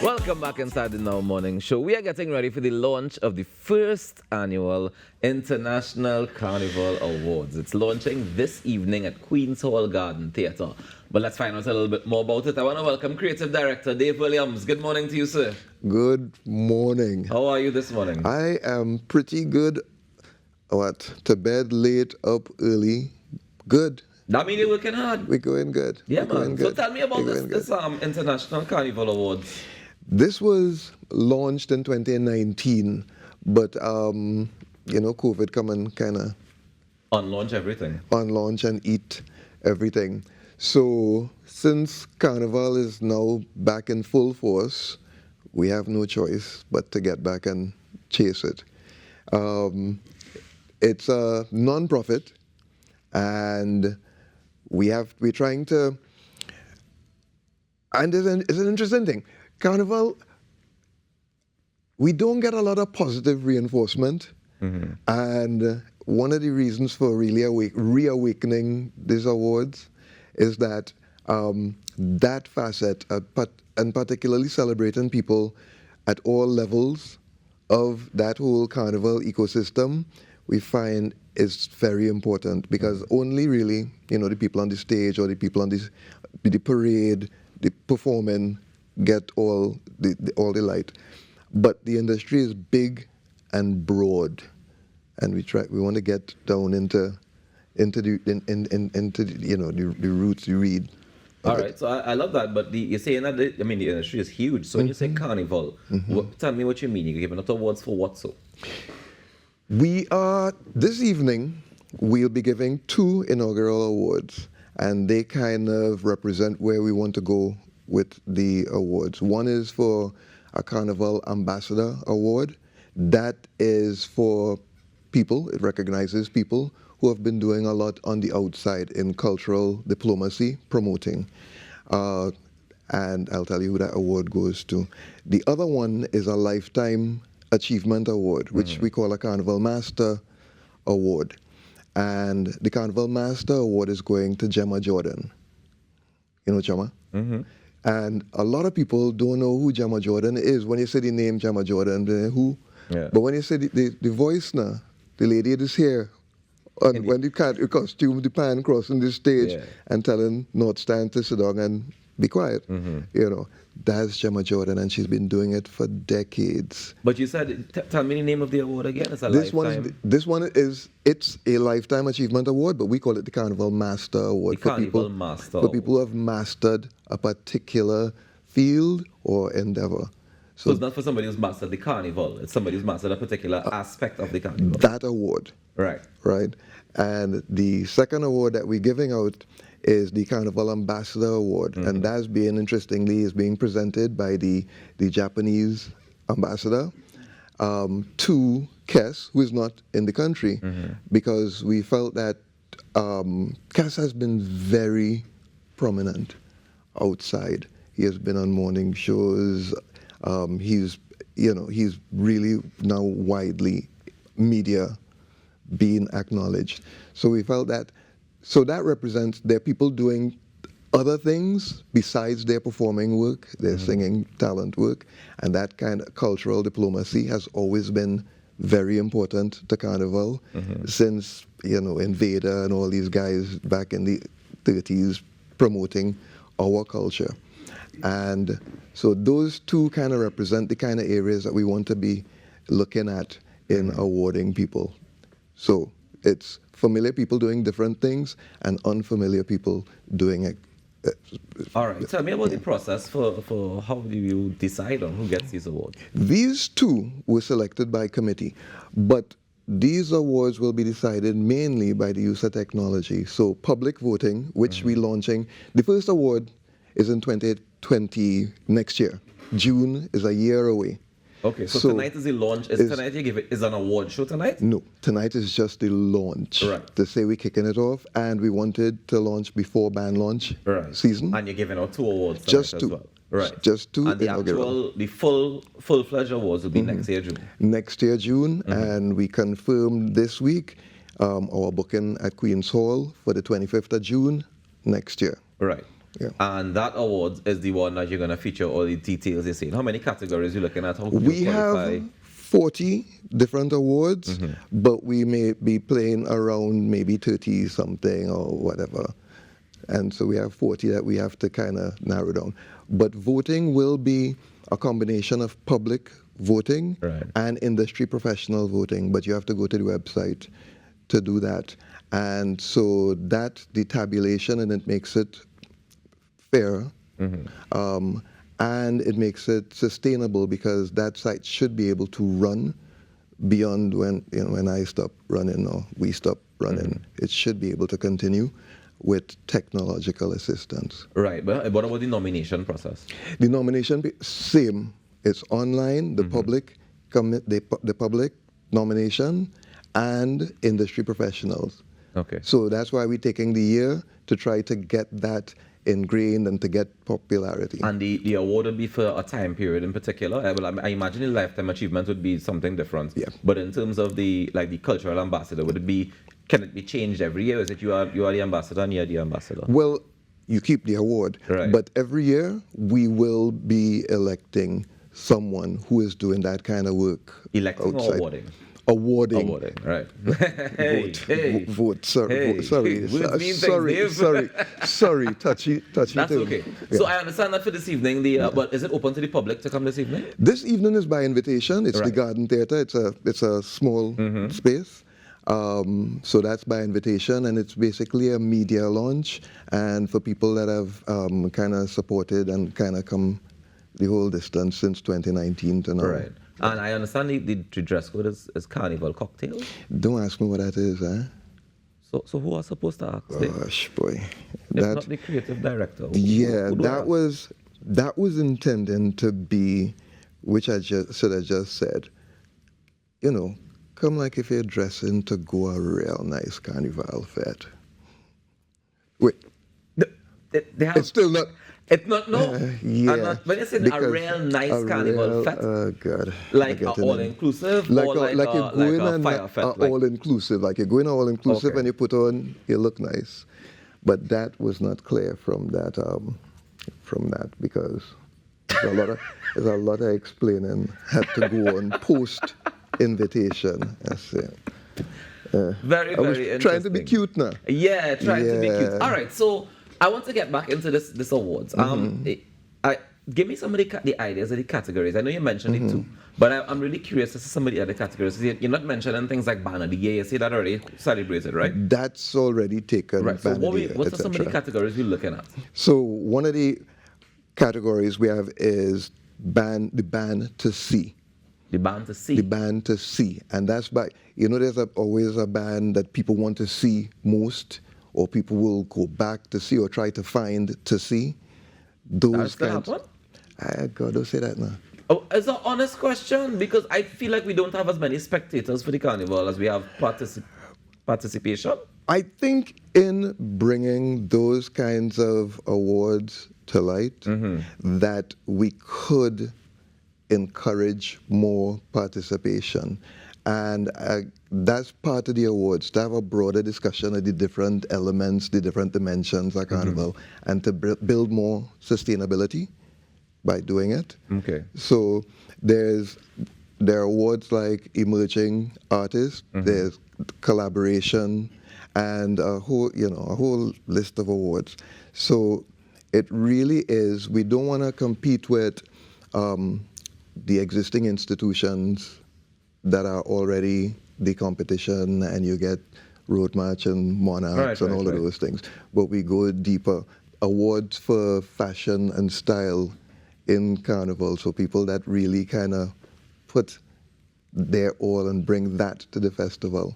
Welcome back inside the Now Morning Show. We are getting ready for the launch of the first annual International Carnival Awards. It's launching this evening at Queen's Hall Garden Theatre. But let's find out a little bit more about it. I want to welcome Creative Director Dave Williams. Good morning to you, sir. Good morning. How are you this morning? I am pretty good. To bed late, up early. Good. That means you're working hard. We're going good. Yeah, We're man. So tell me about this International Carnival Awards. This was launched in 2019, but COVID come and kind of unlaunch everything. Unlaunch and eat everything. So since Carnival is now back in full force, we have no choice but to get back and chase it. It's a non-profit, and we're trying to. And it's an interesting thing. Carnival, we don't get a lot of positive reinforcement, and one of the reasons for really reawakening these awards is that that facet, and particularly celebrating people at all levels of that whole Carnival ecosystem, we find is very important, because only really, the people on the stage or the people on the parade, the performing, get all the light. But the industry is big and broad, and we want to get down into the roots, you read. All right, so I love that, but you're saying that the industry is huge. So when you say carnival, tell me what you mean. You're giving out awards for what? So we are this evening. We'll be giving 2 inaugural awards, and they kind of represent where we want to go with the awards. One is for a Carnival Ambassador Award. That is for people, it recognizes people who have been doing a lot on the outside in cultural diplomacy, promoting. And I'll tell you who that award goes to. The other one is a Lifetime Achievement Award, which we call a Carnival Master Award. And the Carnival Master Award is going to Gemma Jordan. You know Gemma? And a lot of people don't know who Gemma Jordan is. When you say the name Gemma Jordan, they're who? Yeah. But when you say the voice now, the lady that is here, and when the costume, the pan crossing the stage and telling North Stand to sit down and be quiet, that's Gemma Jordan, and she's been doing it for decades. But you said, tell me the name of the award again. It's a lifetime. This one it's a Lifetime Achievement Award, but we call it the Carnival Master Award for people who have mastered a particular field or endeavor. So it's not for somebody who's mastered the carnival. It's somebody who's mastered a particular aspect of the carnival. That award. Right. And the second award that we're giving out is the Carnival Ambassador Award. And that's is being presented by the Japanese ambassador to Kes, who is not in the country, because we felt that Kes has been very prominent outside. He has been on morning shows. He's really now widely media being acknowledged. So we felt that, that represents there are people doing other things besides their performing work, their singing talent work, and that kind of cultural diplomacy has always been very important to Carnival since, Invader and all these guys back in the 30s promoting our culture. And so those two kind of represent the kind of areas that we want to be looking at in awarding people. So it's familiar people doing different things and unfamiliar people doing it. All right. Tell me about the process for how do you decide on who gets these awards? These 2 were selected by committee, but these awards will be decided mainly by the use of technology. So public voting, which we're launching. The first award is in 2020 next year. June is a year away. Okay, so tonight is the launch. Tonight you give it is an award show tonight? No, tonight is just the launch. Right. To say we're kicking it off, and we wanted to launch before band launch season. And you're giving out 2 awards tonight just 2. As well. Right. Just 2 and the full-fledged awards will be next year June. Next year June, and we confirmed this week our booking at Queen's Hall for the 25th of June next year. Right. Yeah. And that award is the one that you're going to feature all the details you're saying. How many categories are you looking at? How do We you qualify? have 40 different awards, but we may be playing around maybe 30 something or whatever. And so we have 40 that we have to kind of narrow down. But voting will be a combination of public voting and industry professional voting, but you have to go to the website to do that. And so that's the tabulation, and it makes it fair. And it makes it sustainable, because that site should be able to run beyond when I stop running or we stop running. It should be able to continue with technological assistance. Right, but what about the nomination process? The nomination, same. It's online, the public nomination, and industry professionals. Okay. So that's why we're taking the year to try to get that ingrained and to get popularity. And the award would be for a time period in particular? I imagine the lifetime achievement would be something different. Yeah. But in terms of the cultural ambassador, can it be changed every year? Is it you are the ambassador and you're the ambassador? Well, you keep the award, but every year we will be electing someone who is doing that kind of work. Electing outside. or awarding? Awarding. Awarding, right. Vote. Sorry, touchy. That's too. okay. Yeah. So I understand that for this evening, but is it open to the public to come this evening? This evening is by invitation. It's the Garden Theatre. It's a small space. So that's by invitation, and it's basically a media launch, and for people that have kind of supported and kind of come the whole distance since 2019 to now. Right. And I understand the dress code is carnival cocktails. Don't ask me what that is, eh? So who are supposed to ask? Gosh, boy. If not the creative director. That was intending to be, which I just said, come like if you're dressing to go a real nice carnival fete. Wait. It's still not. It's not, no. Yeah. When you say a real nice carnival fete. Oh, God. Like all-inclusive or like a fire fete? All-inclusive. Like you're going all-inclusive and you put on, you look nice. But that was not clear from that because there's a lot of explaining had to go on post-invitation. That's it. Very interesting. Trying to be cute now. Yeah, trying to be cute. All right, so I want to get back into this awards. Give me some of the ideas of the categories. I know you mentioned it too, but I'm really curious as to some of the other categories. You're not mentioning things like Banner the Year. You see that already celebrated, right? That's already taken. Right. So what's some of the categories we're looking at? So one of the categories we have is the ban to see. The band to see. The band to see. And that's by, there's always a band that people want to see most, or people will go back to see or try to find to see. Those kinds. God, don't say that now. Oh, it's an honest question, because I feel like we don't have as many spectators for the carnival as we have participation. I think in bringing those kinds of awards to light, that we could encourage more participation. And that's part of the awards, to have a broader discussion of the different elements, the different dimensions of Carnival, and to build more sustainability by doing it. Okay. So there are awards like emerging artists, there's collaboration, and a whole list of awards. So it really is, we don't want to compete with the existing institutions that are already the competition, and you get Road March and Monarchs and all of those things. But we go deeper. Awards for fashion and style in Carnival, so people that really kind of put their all and bring that to the festival.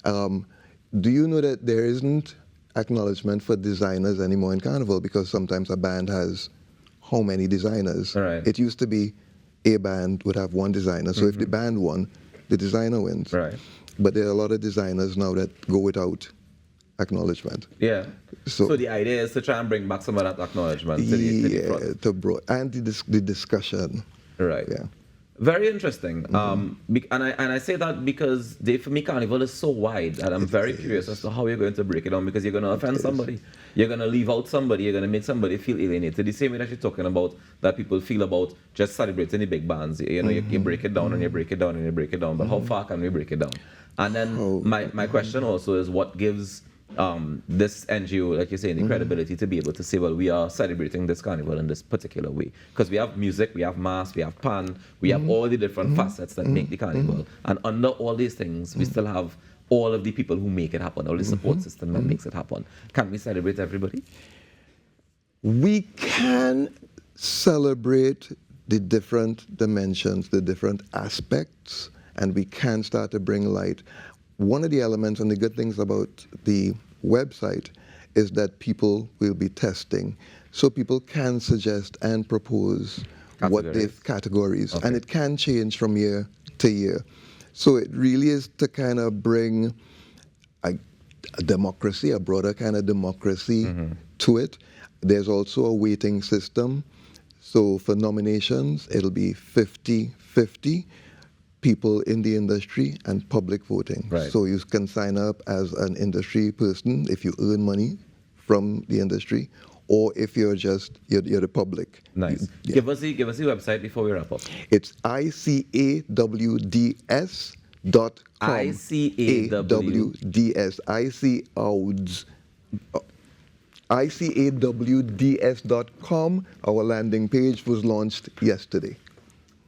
Do you know that there isn't acknowledgement for designers anymore in Carnival, because sometimes a band has how many designers? Right. It used to be a band would have one designer, so if the band won, the designer wins. Right. But there are a lot of designers now that go without acknowledgement. Yeah. So the idea is to try and bring back some of that acknowledgement to the front. And the discussion. Right. Yeah. Very interesting. And I say that because for me, Carnival is so wide, and I'm very curious as to how you're going to break it down, because you're going to offend somebody. You're going to leave out somebody. You're going to make somebody feel alienated. The same way that you're talking about that people feel about just celebrating the big bands. You know, you break it down and you break it down and you break it down. But how far can we break it down? And then my question also is, what gives this NGO, like you're saying, the credibility to be able to say, well, we are celebrating this carnival in this particular way? Because we have music, we have mass, we have pan, we have all the different facets that make the carnival. And under all these things, we still have all of the people who make it happen, all the support system that makes it happen. Can we celebrate everybody? We can celebrate the different dimensions, the different aspects, and we can start to bring light. One of the elements and the good things about the website is that people will be testing. So people can suggest and propose what they categories, and it can change from year to year. So it really is to kind of bring a democracy, a broader kind of democracy to it. There's also a weighting system. So for nominations, it'll be 50-50. People in the industry and public voting. Right. So you can sign up as an industry person if you earn money from the industry, or if you're just you're the public. Nice. Give us the website before we wrap up. It's icawds.com. icawds.com. Our landing page was launched yesterday.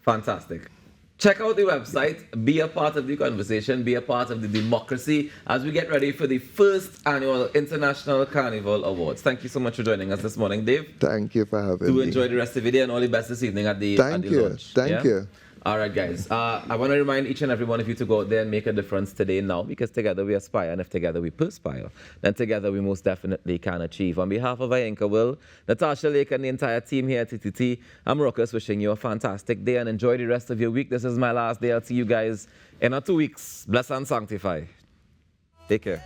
Fantastic. Check out the website, be a part of the conversation, be a part of the democracy as we get ready for the first annual International Carnival Awards. Thank you so much for joining us this morning, Dave. Thank you for having me. Do enjoy the rest of the day, and all the best this evening at the launch. Thank you. All right, guys. I want to remind each and every one of you to go out there and make a difference today now, because together we aspire, and if together we perspire, then together we most definitely can achieve. On behalf of Ianka Will, Natasha Lake, and the entire team here at TTT, I'm Rawkus, wishing you a fantastic day and enjoy the rest of your week. This is my last day. I'll see you guys in 2 weeks. Bless and sanctify. Take care.